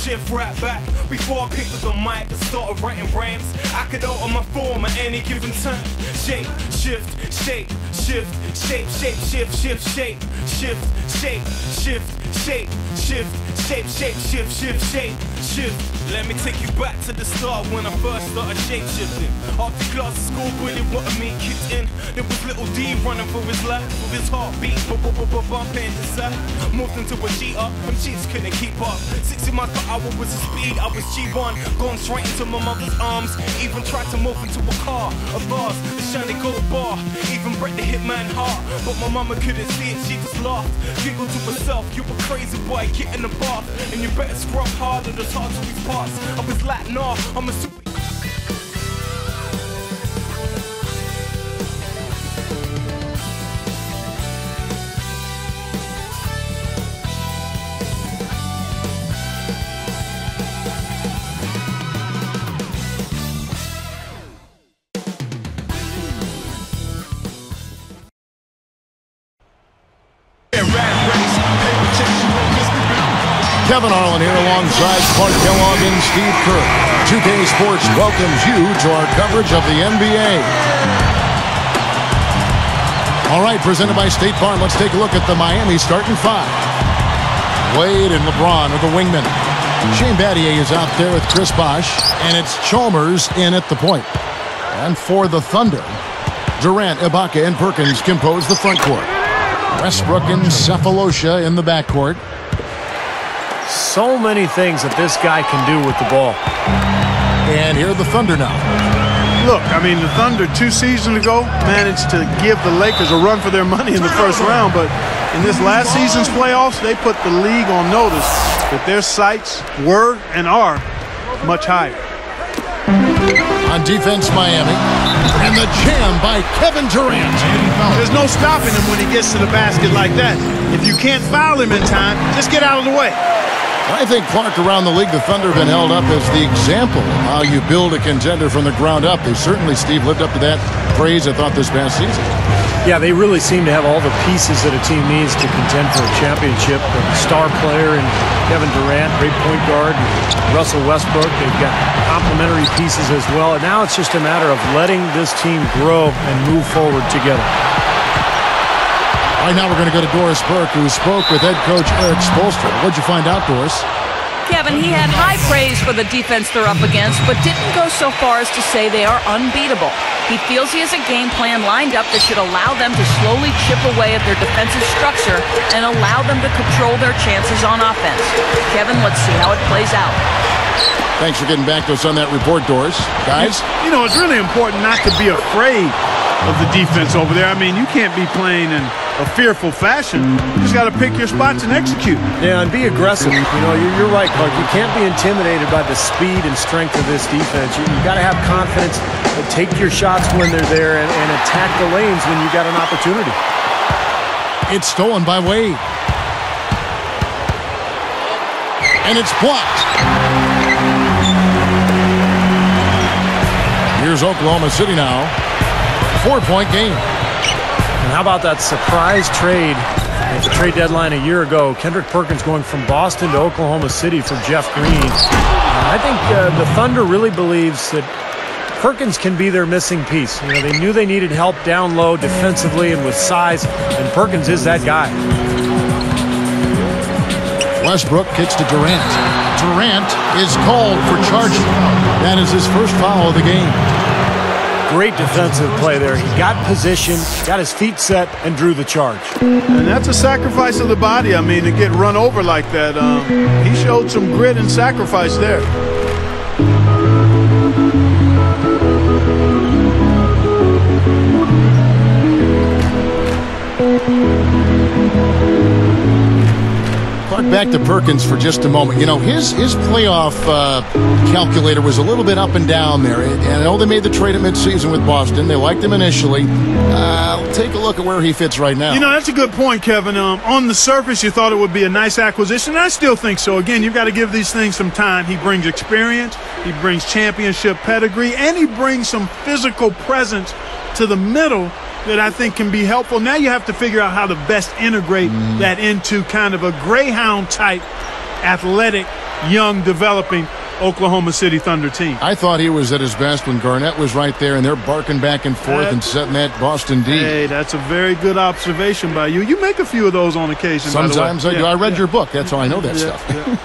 shift right back. Before I picked up the mic and started writing rhymes, I could alter my form at any given time. Shape, shift, shape, shift, shape, shape, shift, shift, shape, shift, shape, shift, shape, shift, shape, shape, shift, shift, shape, shift. Let me take you back to the start when I first started shape shifting. After class at school, really wanted me kicked in. There was little D running for his life with his heartbeat, bumping inside. Moved into a G up, them cheats couldn't keep up. 60 miles per hour was the speed, I was G1, going straight into my mother's arms. Even tried to move into a car of ours, the shiny gold bar. Even break the hitman heart, but my mama couldn't see it, she just laughed. Giggled to herself, you a crazy boy, get in the bath, and you better scrub harder, there's hard to these parts. I was like, nah, I'm a super. Kevin Harlan here alongside Clark Kellogg and Steve Kerr. 2K Sports welcomes you to our coverage of the NBA. All right, presented by State Farm, let's take a look at the Miami starting five. Wade and LeBron are the wingmen. Shane Battier is out there with Chris Bosh, and it's Chalmers in at the point. And for the Thunder, Durant, Ibaka, and Perkins compose the front court. Westbrook and Cephalosha in the backcourt. So many things that this guy can do with the ball. And here are the Thunder now. Look, I mean, the Thunder 2 seasons ago managed to give the Lakers a run for their money in the first round, but in this last season's playoffs, they put the league on notice that their sights were and are much higher. On defense, Miami. And the jam by Kevin Durant. There's no stopping him when he gets to the basket like that. If you can't foul him in time, just get out of the way. I think, Clark, around the league, the Thunder have been held up as the example of how you build a contender from the ground up. They certainly, Steve, lived up to that praise, I thought, this past season. Yeah, they really seem to have all the pieces that a team needs to contend for a championship. The star player in Kevin Durant, great point guard, Russell Westbrook. They've got complementary pieces as well. And now it's just a matter of letting this team grow and move forward together. All right, now we're going to go to Doris Burke, who spoke with head coach Eric Spoelstra. What'd you find out, Doris? Kevin, he had high praise for the defense they're up against, but didn't go so far as to say they are unbeatable. He feels he has a game plan lined up that should allow them to slowly chip away at their defensive structure and allow them to control their chances on offense. Kevin, let's see how it plays out. Thanks for getting back to us on that report, Doris. Guys? You know, it's really important not to be afraid of the defense over there. I mean, you can't be playing in a fearful fashion. You just got to pick your spots and execute. Yeah, and be aggressive. You know, you're right, Clark. You can't be intimidated by the speed and strength of this defense. You got to have confidence and take your shots when they're there and attack the lanes when you got an opportunity. It's stolen by Wade. And it's blocked. Here's Oklahoma City now. 4-point game. And how about that surprise trade at the trade deadline a year ago? Kendrick Perkins going from Boston to Oklahoma City for Jeff Green. I think the Thunder really believes that Perkins can be their missing piece. You know, they knew they needed help down low defensively and with size, and Perkins is that guy. Westbrook kicks to Durant. Durant is called for charging. That is his first foul of the game. Great defensive play there. He got position, got his feet set, and drew the charge. And that's a sacrifice of the body. I mean, to get run over like that, he showed some grit and sacrifice there. Back to Perkins for just a moment. You know, his playoff calculator was a little bit up and down there. And I know they made the trade at midseason with Boston. They liked him initially. Take a look at where he fits right now. You know, that's a good point, Kevin. On the surface, you thought it would be a nice acquisition. I still think so. Again, you've got to give these things some time. He brings experience. He brings championship pedigree. And he brings some physical presence to the middle that I think can be helpful. Now you have to figure out how to best integrate that into kind of a Greyhound-type athletic young, developing Oklahoma City Thunder team. I thought he was at his best when Garnett was right there, and they're barking back and forth and setting that Boston D. Hey, that's a very good observation by you. You make a few of those on occasion. Sometimes by the way. I do. I read your book. That's how I know that stuff. Yeah.